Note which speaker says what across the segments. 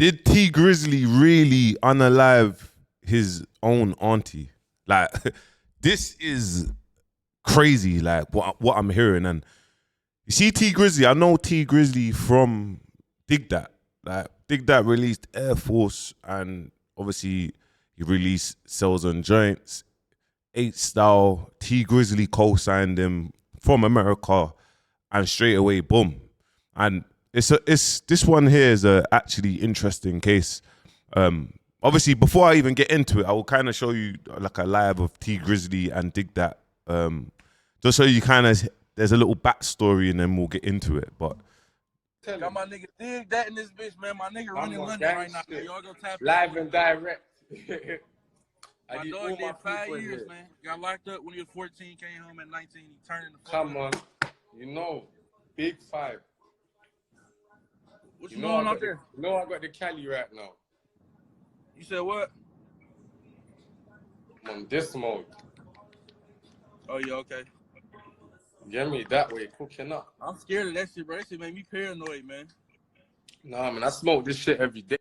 Speaker 1: did T Grizzly really unalive his own auntie? Like, this is crazy. Like what I'm hearing, and you see T Grizzly. I know T Grizzly from Dig That. Like Dig That released Air Force, and obviously he released Cells on Joints. 8 Style. T Grizzly co-signed him from America, and straight away, boom. And it's this one here is a actually interesting case. Obviously, before I even get into it, I will kind of show you like a live of T Grizzly and Dig That, just so you kind of there's a little backstory, and then we'll get into it. But
Speaker 2: got my nigga Dig That in this bitch, man. My nigga running London right now. Y'all go tap
Speaker 3: live and direct.
Speaker 2: My dog did 5 years, man. Got locked up when he was 14, came home at 19. He turned in the
Speaker 3: Come on, you know, big 5.
Speaker 2: What you doing out there?
Speaker 3: You know I got the Cali right now.
Speaker 2: You said what?
Speaker 3: I'm on this mode.
Speaker 2: Oh, yeah, okay.
Speaker 3: Get me that way, cooking up.
Speaker 2: I'm scared of that shit, bro. That shit make me paranoid, man.
Speaker 3: Nah, man, I smoke this shit every day.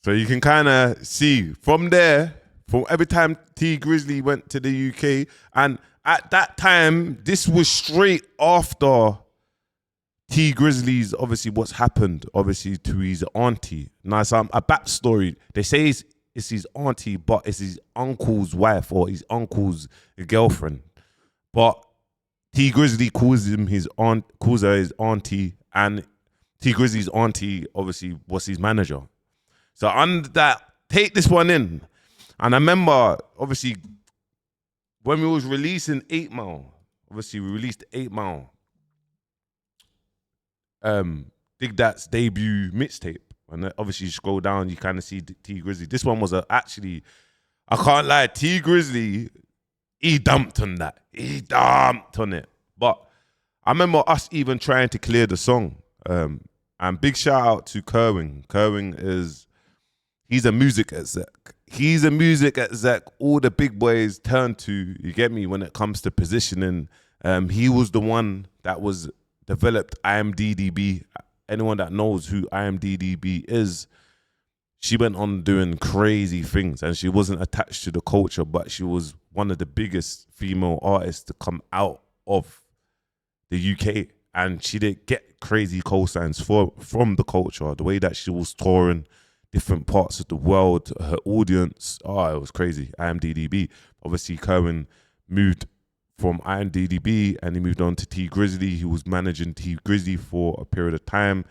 Speaker 1: so you can kind of see from there, from every time T Grizzly went to the UK, and at that time, this was straight after T Grizzly's, obviously what's happened, obviously to his auntie. Now, it's a backstory. They say it's his auntie, but it's his uncle's wife or his uncle's girlfriend. But T Grizzly calls her his auntie, and T Grizzly's auntie obviously was his manager. So under that, take this one in. And I remember, obviously, when we was releasing 8 Mile, obviously we released 8 Mile, Dig That's debut mixtape. And then obviously you scroll down, you kind of see T Grizzly. This one was actually, I can't lie, T Grizzly, he dumped on that. He dumped on it. But I remember us even trying to clear the song. And big shout out to Kerwin. Kerwin he's a music exec. He's a music exec all the big boys turn to, you get me, when it comes to positioning. He was the one that was developed IMDDB. Anyone that knows who IMDDB is, she went on doing crazy things, and she wasn't attached to the culture, but she was one of the biggest female artists to come out of the UK, and she did get crazy cosigns from the culture. The way that she was touring different parts of the world, her audience, it was crazy. IMDDB. Obviously, Kerwin moved from IMDDB and he moved on to T Grizzly. He was managing T Grizzly for a period of time.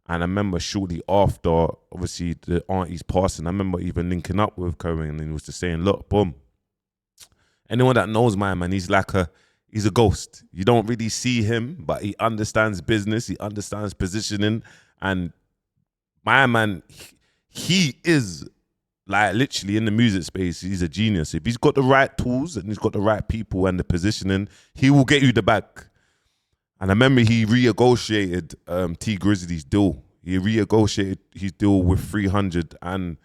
Speaker 1: And I remember shortly after, obviously, the auntie's passing, I remember even linking up with Kerwin, and he was just saying, look, boom, anyone that knows my man, he's a ghost. You don't really see him, but he understands business, he understands positioning, and my man, he is like literally in the music space, he's a genius. If he's got the right tools and he's got the right people and the positioning, he will get you the bag. And I remember he renegotiated T Grizzly's deal. He renegotiated his deal with 300, and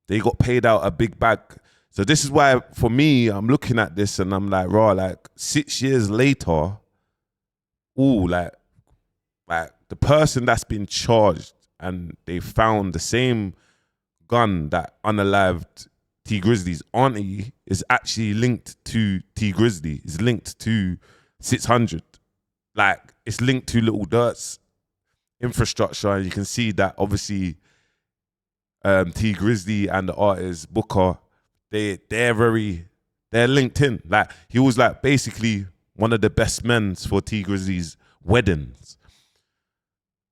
Speaker 1: they got paid out a big bag. So this is why, for me, I'm looking at this and I'm like, raw, like 6 years later, like the person that's been charged, and they found the same gun that unalived T Grizzly's auntie is actually linked to T Grizzly. It's linked to 600. Like, it's linked to Little Dirt's infrastructure, and you can see that obviously T Grizzly and the artist Booker, they're linked in. Like, he was like basically one of the best men for T Grizzly's weddings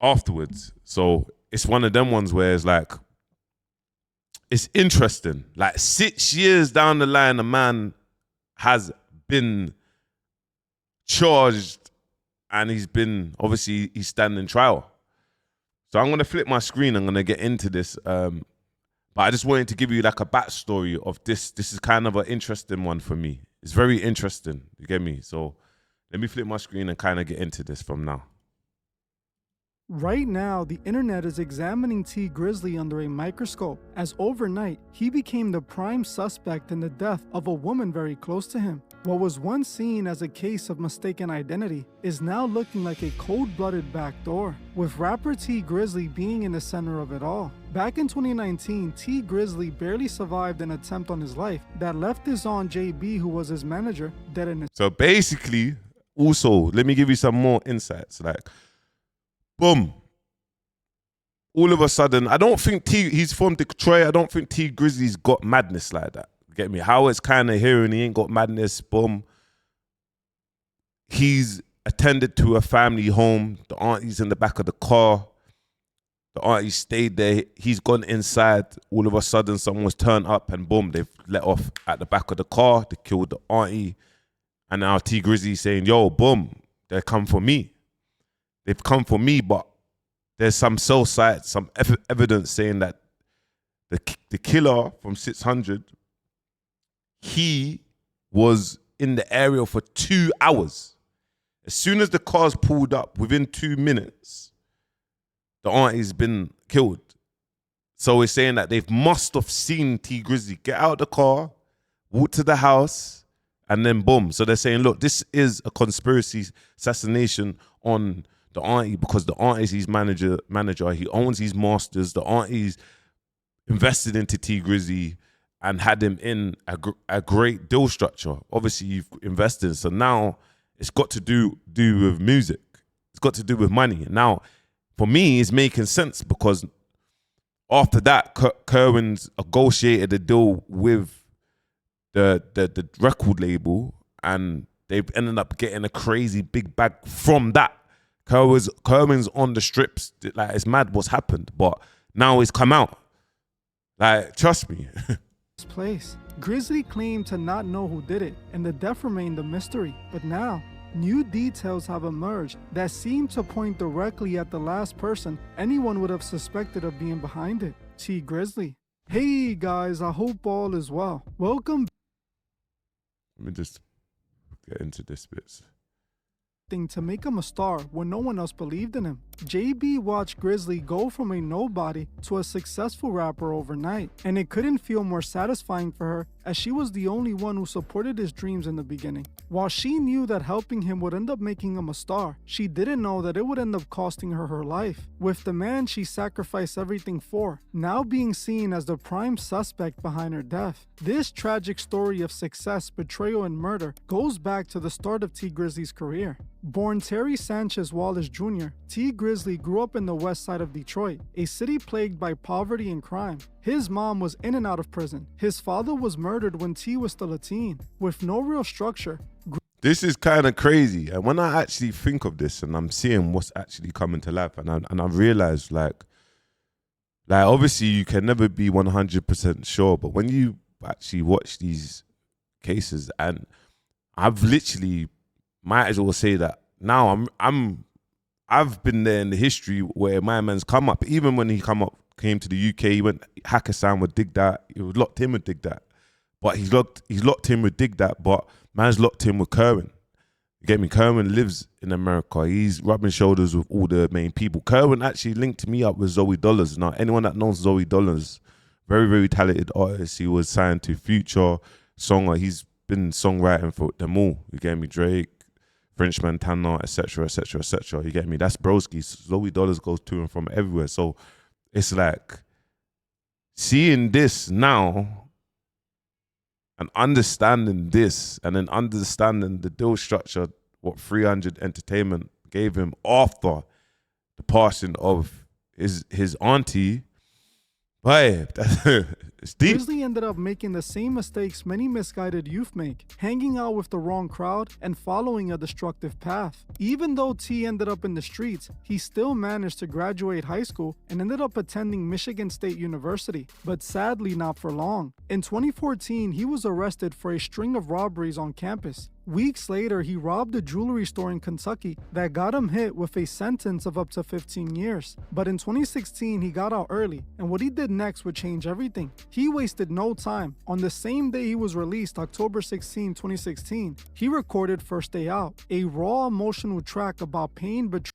Speaker 1: afterwards. So it's one of them ones where it's like, it's interesting. Like 6 years down the line, a man has been charged, and he's standing trial. So I'm gonna flip my screen. I'm gonna get into this. But I just wanted to give you like a backstory of this. This is kind of an interesting one for me. It's very interesting. You get me? So let me flip my screen and kind of get into this from now.
Speaker 4: Right now, the internet is examining T. Grizzley under a microscope, as overnight, he became the prime suspect in the death of a woman very close to him. What was once seen as a case of mistaken identity is now looking like a cold-blooded backdoor, with rapper T. Grizzley being in the center of it all. Back in 2019, T. Grizzley barely survived an attempt on his life that left his aunt JB, who was his manager, dead in his...
Speaker 1: So basically, also, let me give you some more insights. Like, boom. All of a sudden, I don't think he's from Detroit. I don't think T. Grizzly's got madness like that. Get me? How it's kind of hearing he ain't got madness. Boom. He's attended to a family home. The auntie's in the back of the car. The auntie stayed there. He's gone inside. All of a sudden, someone's turned up and boom, they've let off at the back of the car. They killed the auntie. And now T. Grizzly saying, yo, boom, they come for me. They've come for me, but there's some cell sites, some evidence saying that the killer from 600, he was in the area for 2 hours. As soon as the cars pulled up, within 2 minutes, the auntie's been killed. So it's saying that they must have seen T. Grizzly get out of the car, walk to the house, and then boom. So they're saying, look, this is a conspiracy assassination on the auntie because the auntie's his manager. He owns his masters. The auntie's invested into T. Grizzly and had him in a great deal structure. Obviously, you've invested. So now it's got to do with music. It's got to do with money. Now, for me, it's making sense because after that, Kerwin's negotiated a deal with the record label and they've ended up getting a crazy big bag from that. Kerwin's on the strips. Like, it's mad what's happened, but now he's come out. Like, trust me.
Speaker 4: place. Grizzly claimed to not know who did it, and the death remained a mystery. But now, new details have emerged that seem to point directly at the last person anyone would have suspected of being behind it, T. Grizzly. Hey guys, I hope all is well. Welcome.
Speaker 1: Let me just get into this bit.
Speaker 4: To make him a star when no one else believed in him. JB watched Grizzly go from a nobody to a successful rapper overnight, and it couldn't feel more satisfying for her as she was the only one who supported his dreams in the beginning. While she knew that helping him would end up making him a star, she didn't know that it would end up costing her her life, with the man she sacrificed everything for now being seen as the prime suspect behind her death. This tragic story of success, betrayal, and murder goes back to the start of T. Grizzly's career. Born Terry Sanchez Wallace Jr., T. Grizzly grew up in the west side of Detroit, a city plagued by poverty and crime. His mom was in and out of prison. His father was murdered when T was still a teen. With no real structure.
Speaker 1: This is kind of crazy. And when I actually think of this and I'm seeing what's actually coming to life, and I realize like obviously you can never be 100% sure, but when you actually watch these cases, and I've literally might as well say that now I've been there in the history where my man's come up. Even when he came to the UK, he went Hakkasan would dig that. He was locked in with dig that, but he's locked in with dig that. But man's locked in with Kerwin. You get me? Kerwin lives in America. He's rubbing shoulders with all the main people. Kerwin actually linked me up with Zoe Dollars. Now anyone that knows Zoe Dollars, very very talented artist. He was signed to Future, songer. He's been songwriting for them all. You get me? Drake, French Montana, etc., etc., etc. You get me? That's broski. Zoe Dollars goes to and from everywhere. So it's like seeing this now and understanding this, and then understanding the deal structure, what 300 Entertainment gave him after the passing of his auntie. Boy, it's deep.
Speaker 4: Grizzly ended up making the same mistakes many misguided youth make, hanging out with the wrong crowd and following a destructive path. Even though T ended up in the streets, he still managed to graduate high school and ended up attending Michigan State University, but sadly not for long. In 2014, he was arrested for a string of robberies on campus. Weeks later, he robbed a jewelry store in Kentucky that got him hit with a sentence of up to 15 years. But in 2016, he got out early, and what he did next would change everything. He wasted no time. On the same day he was released, October 16, 2016, he recorded First Day Out, a raw emotional track about pain, betrayal.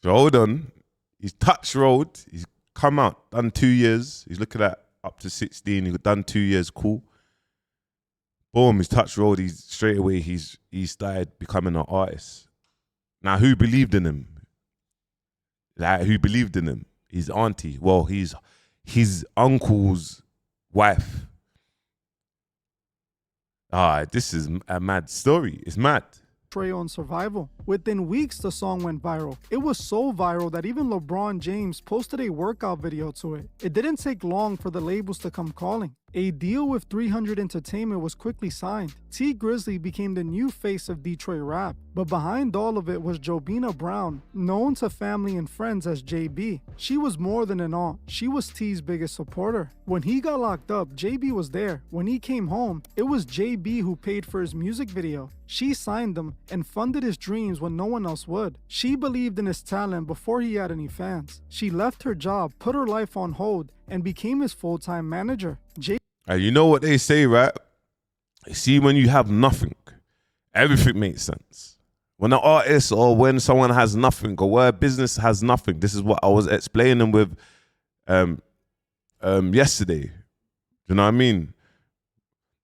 Speaker 1: So hold on. He's touched road. He's come out, done 2 years. He's looking at up to 16. He's done 2 years, cool. Boom, he's touched road. He's straight away. He started becoming an artist. Now, who believed in him? Like, who believed in him? His auntie. Well, his uncle's wife. This is a mad story. It's mad.
Speaker 4: On Survival. Within weeks, the song went viral. It was so viral that even LeBron James posted a workout video to it. It didn't take long for the labels to come calling. A deal with 300 Entertainment was quickly signed. T Grizzley became the new face of Detroit rap. But behind all of it was Jobina Brown, known to family and friends as JB. She was more than an aunt. She was T's biggest supporter. When he got locked up, JB was there. When he came home, it was JB who paid for his music video. She signed him and funded his dreams when no one else would. She believed in his talent before he had any fans. She left her job, put her life on hold, and became his full-time manager.
Speaker 1: You know what they say, right? See, when you have nothing, everything makes sense. When an artist or when someone has nothing or where a business has nothing, this is what I was explaining with yesterday. You know what I mean?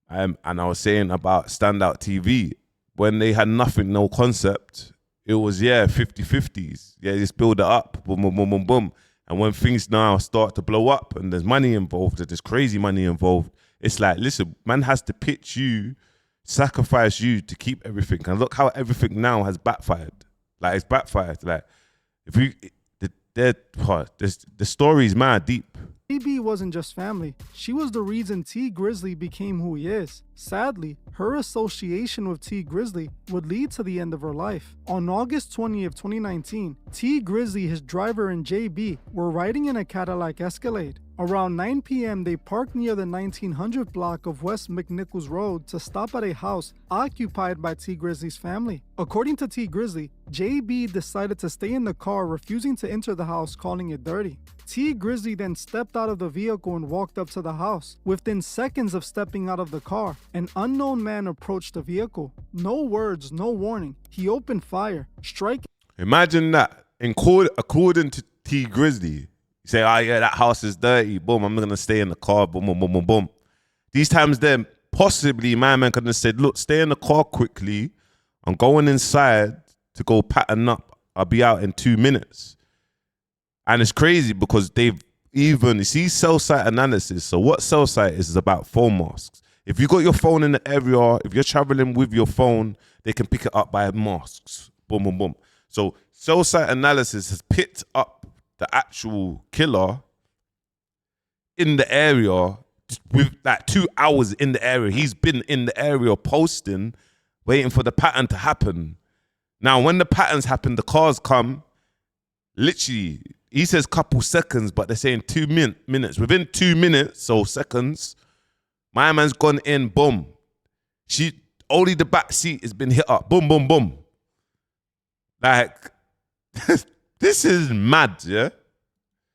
Speaker 1: And I was saying about Standout TV. When they had nothing, no concept, it was, 50-50s. Yeah, just build it up, boom, boom, boom, boom, boom. And when things now start to blow up and there's money involved, there's crazy money involved, it's like, listen, man has to pitch you, sacrifice you to keep everything. And look how everything now has backfired. Like, it's backfired. Like, the story is mad deep.
Speaker 4: JB wasn't just family. She was the reason T Grizzley became who he is. Sadly, her association with T Grizzley would lead to the end of her life. On August 20th, 2019, T Grizzley, his driver, and JB were riding in a Cadillac Escalade. Around 9 p.m., they parked near the 1900 block of West McNichols Road to stop at a house occupied by T Grizzley's family. According to T Grizzley, JB decided to stay in the car, refusing to enter the house, calling it dirty. T Grizzley then stepped out of the vehicle and walked up to the house. Within seconds of stepping out of the car, an unknown man approached the vehicle. No words, no warning. He opened fire, striking.
Speaker 1: Imagine that. According to T Grizzley, you say, that house is dirty. Boom, I'm going to stay in the car. Boom, boom, boom, boom, boom. These times then, possibly, my man could have said, look, stay in the car quickly. I'm going inside to go pattern up. I'll be out in 2 minutes. And it's crazy because you see cell site analysis. So what cell site is about phone masks. If you got your phone in the area, if you're traveling with your phone, they can pick it up by masks. Boom, boom, boom. So cell site analysis has picked up the actual killer in the area with like 2 hours in the area. He's been in the area posting, waiting for the pattern to happen. Now, when the patterns happen, the cars come, literally, he says couple seconds, but they're saying 2 minutes. Within 2 minutes, so seconds, my man's gone in, boom. Only the back seat has been hit up, boom, boom, boom. Like, this is mad, yeah?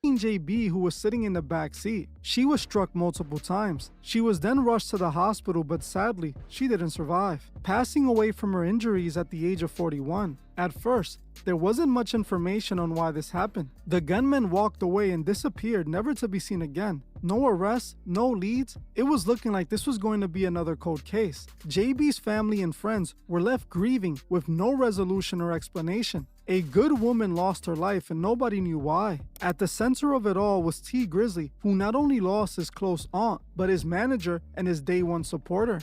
Speaker 4: JB, who was sitting in the back seat. She was struck multiple times. She was then rushed to the hospital, but sadly, she didn't survive, passing away from her injuries at the age of 41. At first, there wasn't much information on why this happened. The gunman walked away and disappeared, never to be seen again. No arrests, no leads. It was looking like this was going to be another cold case. JB's family and friends were left grieving with no resolution or explanation. A good woman lost her life and nobody knew why. At the center of it all was T Grizzley, who not only lost his close aunt, but his manager and his day one supporter.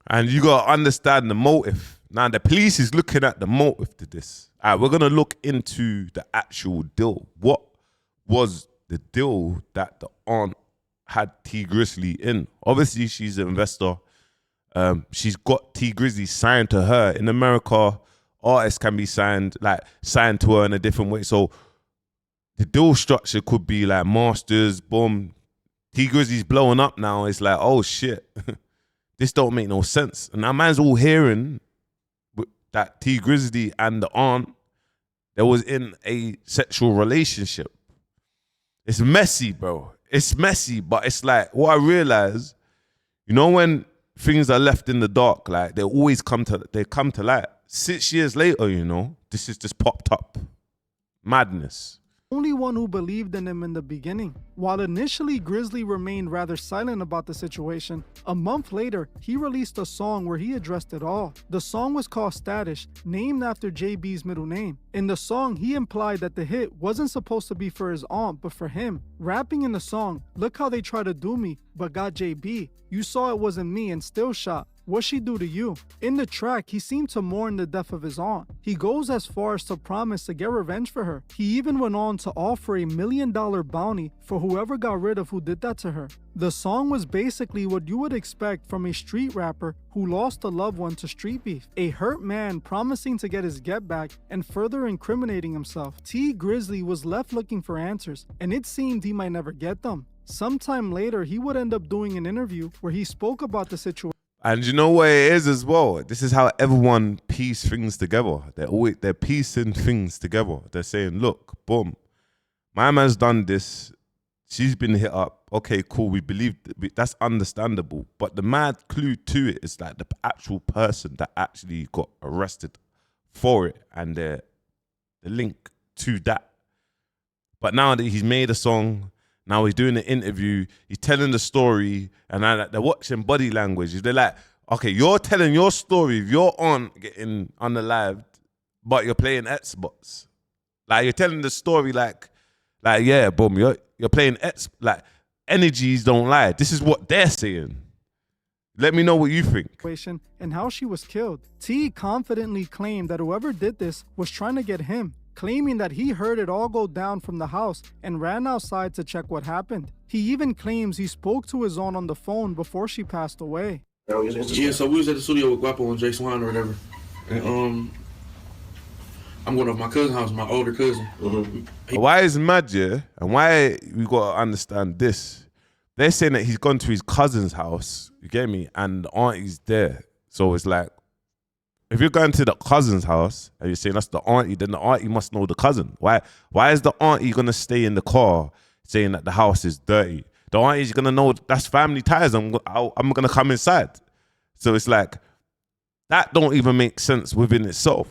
Speaker 1: And you gotta understand the motive. Now the police is looking at the motive to this. All right, we're gonna look into the actual deal. What was the deal that the aunt had T Grizzley in? Obviously, she's an investor. She's got T Grizzley signed to her. In America, artists can be signed to her in a different way. So the deal structure could be like masters, boom. T Grizzley's blowing up now. It's like, oh shit, this don't make no sense. And that man's all hearing that T Grizzley and the aunt, they was in a sexual relationship. It's messy, bro. It's messy, but it's like, what I realize, you know, when things are left in the dark, like they always come to light. 6 years later, you know, this is just popped up. Madness.
Speaker 4: only one who believed in him in the beginning. While initially Grizzly remained rather silent about the situation, a month later, he released a song where he addressed it all. The song was called Status, named after JB's middle name. In the song, he implied that the hit wasn't supposed to be for his aunt, but for him. Rapping in the song, "Look how they try to do me, but got JB. You saw it wasn't me and still shot. What she do to you?" In the track, he seemed to mourn the death of his aunt. He goes as far as to promise to get revenge for her. He even went on to offer $1 million bounty for whoever got rid of who did that to her. The song was basically what you would expect from a street rapper who lost a loved one to street beef. A hurt man promising to get his get back and further incriminating himself. T Grizzly was left looking for answers, and it seemed he might never get them. Sometime later, he would end up doing an interview where he spoke about the situation.
Speaker 1: And you know what it is as well? This is how everyone piece things together. They're piecing things together. They're saying, look, boom, my man's done this. She's been hit up. Okay, cool. We believe that's understandable. But the mad clue to it is like the actual person that actually got arrested for it and the link to that. But now that he's made a song, now he's doing an interview, he's telling the story, and now they're watching body language. They're like, okay, you're telling your story of your aunt getting unalived, but you're playing Xbox. Like, you're telling the story like yeah, boom, you're playing X, like, energies don't lie. This is what they're saying. Let me know what you think.
Speaker 4: And how she was killed. T confidently claimed that whoever did this was trying to get him, claiming that he heard it all go down from the house and ran outside to check what happened. He even claims he spoke to his aunt on the phone before she passed away.
Speaker 5: Yeah, so we was at the studio with Guapo and Jay Swan or whatever. And I'm going to my cousin's house, my older cousin. Mm-hmm.
Speaker 1: Why is mad, yeah? And why we got to understand this? They're saying that he's gone to his cousin's house, you get me? And the auntie's there. So it's like, if you're going to the cousin's house and you're saying that's the auntie, then the auntie must know the cousin. Why is the auntie going to stay in the car saying that the house is dirty? The auntie's going to know that's family ties. I'm going to come inside. So it's like, that don't even make sense within itself.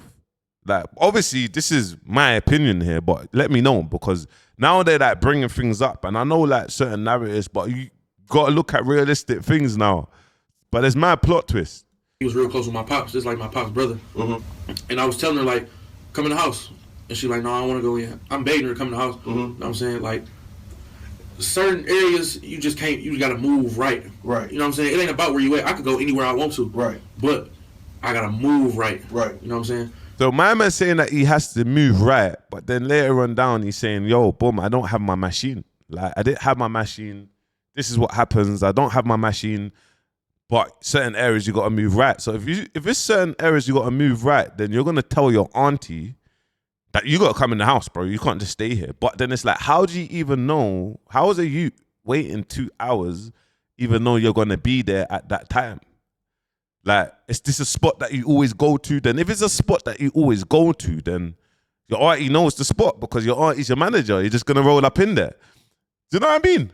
Speaker 1: Like, obviously, this is my opinion here, but let me know, because now they're like bringing things up, and I know like certain narratives, but you got to look at realistic things now. But there's my plot twist.
Speaker 5: He was real close with my pops, just like my pops' brother. Mm-hmm. And I was telling her, like, come in the house. And she's like, no, I don't want to go in. I'm begging her to come in the house. Mm-hmm. You know what I'm saying? Like, certain areas, you just can't, you got to move right.
Speaker 6: Right.
Speaker 5: You know what I'm saying? It ain't about where you at. I could go anywhere I want to.
Speaker 6: Right.
Speaker 5: But I got to move right.
Speaker 6: Right.
Speaker 5: You know what I'm saying?
Speaker 1: So my man's saying that he has to move right, but then later on down, he's saying, yo, boom, I don't have my machine. Like, I didn't have my machine. This is what happens. I don't have my machine. But certain areas you got to move right. So if it's certain areas you got to move right, then you're going to tell your auntie that you got to come in the house, bro. You can't just stay here. But then it's like, how do you even know? How is a you waiting 2 hours even though you're going to be there at that time? Like, is this a spot that you always go to? Then if it's a spot that you always go to, then your auntie knows the spot because your auntie's your manager. You're just going to roll up in there. Do you know what I mean?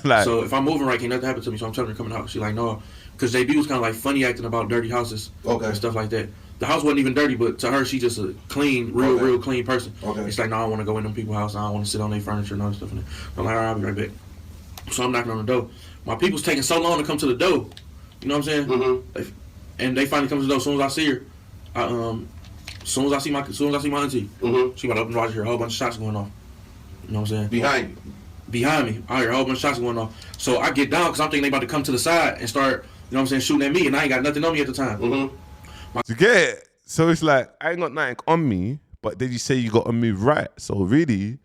Speaker 1: Like,
Speaker 5: so if I'm moving right, can't nothing happen to me. So I'm telling her to come in the house. She's like, no. Because JB was kind of like funny acting about dirty houses and stuff like that. The house wasn't even dirty, but to her, she just a clean, real clean person. It's like, no, I don't want to go in them people's house. I don't want to sit on their furniture and all that stuff. And I'm like, all right, I'll be right back. So I'm knocking on the door. My people's taking so long to come to the door. You know what I'm saying? Mm-hmm. And they finally come to the door. As soon as I see her, as soon as I see my auntie, she about to open the door. I hear a whole bunch of shots going off. You know what I'm saying? Behind me, I hear a whole bunch of shots going off. So I get down because I'm thinking they about to come to the side and start, you know what I'm saying, shooting at me, and I ain't got nothing on me at the time.
Speaker 1: You get it? So it's like, I ain't got nothing on me, but then you say you got to move right. So really,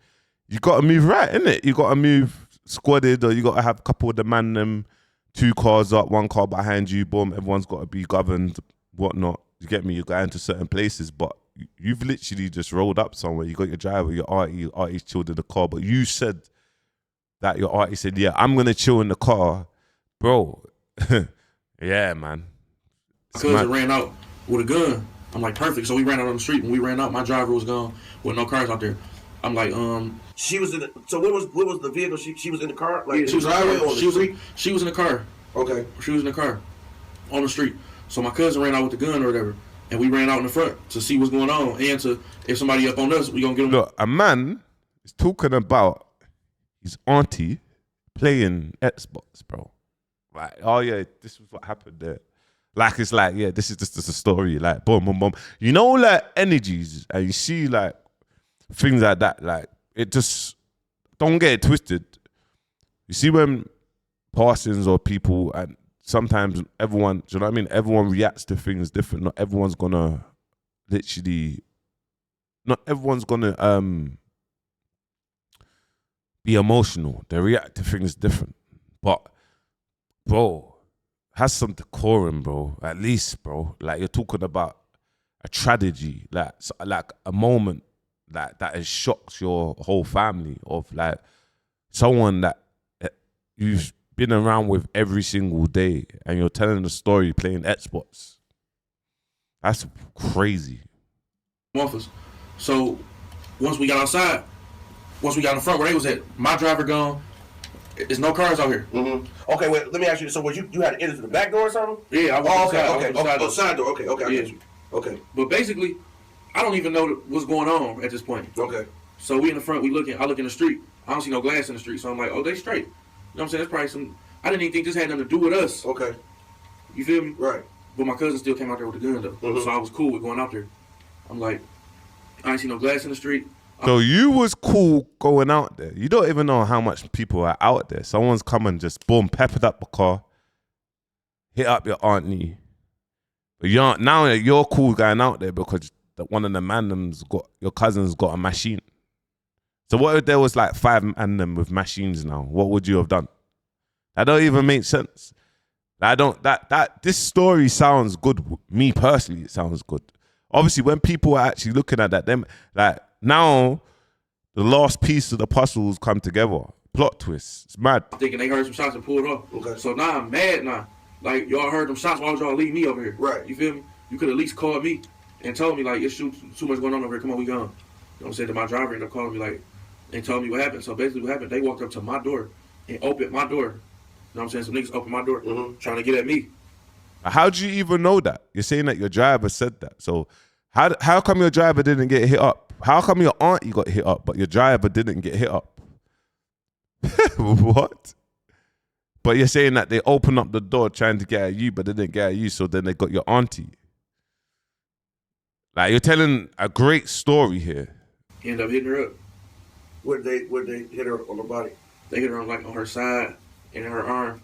Speaker 1: you got to move right, innit? You got to move squadded, or you got to have a couple of the man them, 2 cars up, 1 car behind you, boom, everyone's got to be governed, whatnot. You get me? You go into certain places, but you've literally just rolled up somewhere. You got your driver, your auntie's chilled in the car, but you said that your auntie said, yeah, I'm going to chill in the car. Bro, yeah, man.
Speaker 5: My cousin ran out with a gun. I'm like, perfect. So we ran out on the street. When we ran out, my driver was gone with no cars out there. I'm like,
Speaker 6: She was in the, so what was the vehicle? She was in the car? Like,
Speaker 5: she was in the car.
Speaker 6: Okay.
Speaker 5: She was in the car on the street. So my cousin ran out with the gun or whatever. And we ran out in the front to see what's going on. And to, if somebody up on us, we going to get them.
Speaker 1: Look, a man is talking about his auntie playing Xbox, bro. Like, oh yeah, this is what happened there. Like, it's like, yeah, this is just a story. Like, boom, boom, boom. You know, like energies, and you see like things like that. Like, it just don't get it twisted. You see when passings or people, and sometimes everyone, do you know what I mean? Everyone reacts to things different. Not everyone's gonna be emotional. They react to things different. But bro, has some decorum, bro. At least, bro. Like, you're talking about a tragedy, like a moment that has shocked your whole family, of like someone that you've been around with every single day, and you're telling the story playing Xbox. That's crazy.
Speaker 5: Office. So once we got outside, once we got in front where they was at, my driver gone. There's no cars out here.
Speaker 6: Mm-hmm. Okay, wait. Let me ask you. So, you had to enter through the back door or something?
Speaker 5: Yeah, I was
Speaker 6: side door. Okay, I get you. Okay.
Speaker 5: But basically, I don't even know what's going on at this point.
Speaker 6: Okay.
Speaker 5: So we in the front, I look in the street. I don't see no glass in the street, so I'm like, oh, they straight. You know what I'm saying? That's probably some. I didn't even think this had nothing to do with us.
Speaker 6: Okay.
Speaker 5: You feel me?
Speaker 6: Right.
Speaker 5: But my cousin still came out there with a gun though, so I was cool with going out there. I'm like, I ain't see no glass in the street.
Speaker 1: So you was cool going out there. You don't even know how much people are out there. Someone's come and just boom, peppered up a car, hit up your auntie. But now you're cool going out there because one of the your cousin's got a machine. So what if there was like 5 man with machines now? What would you have done? That don't even make sense. This story sounds good. Me personally, it sounds good. Obviously, when people are actually looking at that, them like now the last piece of the puzzles come together. Plot twist. It's mad.
Speaker 5: I'm thinking they heard some shots and pulled off. Okay. So now I'm mad now. Like, y'all heard them shots, why would y'all leave me over here?
Speaker 6: Right.
Speaker 5: You feel me? You could at least call me and told me, like, it's too much going on over here. Come on, we gone. You know what I'm saying? To my driver ended up calling me, like, and told me what happened. So basically what happened, they walked up to my door and opened my door. You know what I'm saying? Some niggas opened my door trying to get at me.
Speaker 1: How'd you even know that? You're saying that your driver said that. So how come your driver didn't get hit up? How come your auntie got hit up, but your driver didn't get hit up? What? But you're saying that they opened up the door trying to get at you, but they didn't get at you, so then they got your auntie. Like, you're telling a great story here.
Speaker 5: He ended up hitting her up.
Speaker 6: Where they hit her on the body?
Speaker 5: They hit her on her side and her arm.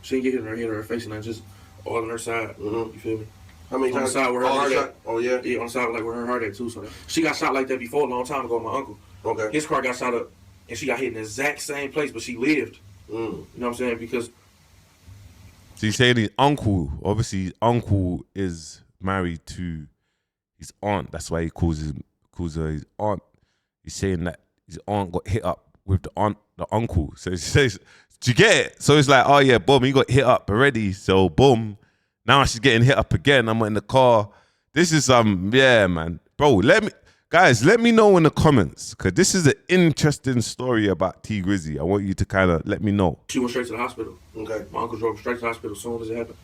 Speaker 5: She didn't get hit her face, and just all on her side. You feel me?
Speaker 6: How many times?
Speaker 5: On the side where her heart at.
Speaker 6: Oh yeah.
Speaker 5: Yeah, on the side like where her heart at too. So she got shot like that before a long time ago. My uncle.
Speaker 6: Okay.
Speaker 5: His car got shot up, and she got hit in the exact same place, but she lived. You know what I'm saying? Because.
Speaker 1: So you're saying his uncle, obviously his uncle is married to his aunt. That's why he calls her his aunt. He's saying that his aunt got hit up with the uncle. So he says, do you get it? So it's like, oh yeah, boom, he got hit up already. So boom, now she's getting hit up again. I'm in the car. This is yeah, man. Bro, let me know in the comments, because this is an interesting story about T Grizzly. I want you to kind of let me know.
Speaker 5: She went straight to the hospital.
Speaker 6: Okay.
Speaker 5: My uncle drove straight to the hospital as soon as it happened.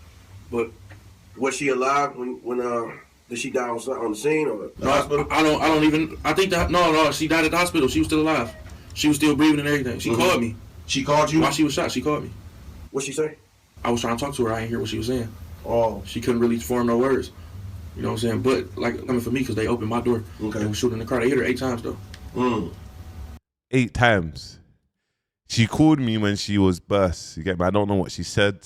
Speaker 5: But
Speaker 6: was she alive when did she die on the scene or the hospital?
Speaker 5: I think that no, she died at the hospital. She was still alive. She was still breathing and everything. She called me.
Speaker 6: She called you?
Speaker 5: While she was shot, she called me.
Speaker 6: What'd she say?
Speaker 5: I was trying to talk to her. I didn't hear what she was saying.
Speaker 6: Oh.
Speaker 5: She couldn't really form no words. You know what I'm saying? But, for me, because they opened my door.
Speaker 6: Okay.
Speaker 5: And was shooting in the car. They hit her 8 times, though.
Speaker 1: 8 times. She called me when she was burst. You get me? I don't know what she said.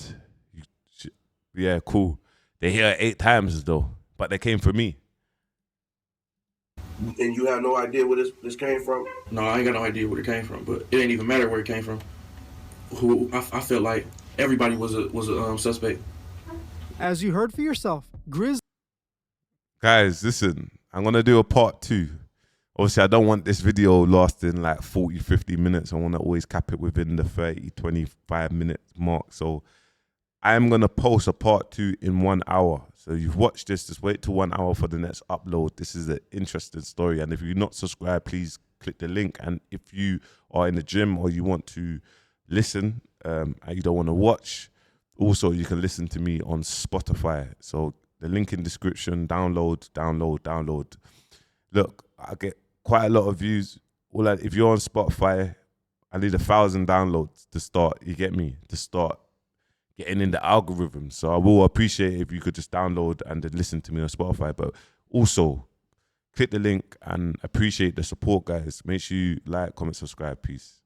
Speaker 1: Yeah, cool. They hit her 8 times, though. But they came for me.
Speaker 6: And you have no idea where this came from?
Speaker 5: No, I ain't got no idea where it came from. But it ain't even matter where it came from. I felt like everybody was a suspect.
Speaker 4: As you heard for yourself, Grizzley.
Speaker 1: Guys, listen, I'm going to do a part 2. Obviously, I don't want this video lasting like 40, 50 minutes. I want to always cap it within the 30, 25 minute mark. So I'm going to post a part 2 in 1 hour. So you've watched this, just wait till 1 hour for the next upload. This is an interesting story. And if you're not subscribed, please click the link. And if you are in the gym or you want to listen and you don't want to watch, also you can listen to me on Spotify. So the link in description, download. Look, I get quite a lot of views if you're on Spotify, I need 1,000 downloads to start. You get me? To start getting in the algorithm. So I will appreciate if you could just download and then listen to me on Spotify. But also, click the link and appreciate the support, guys. Make sure you like, comment, subscribe. Peace.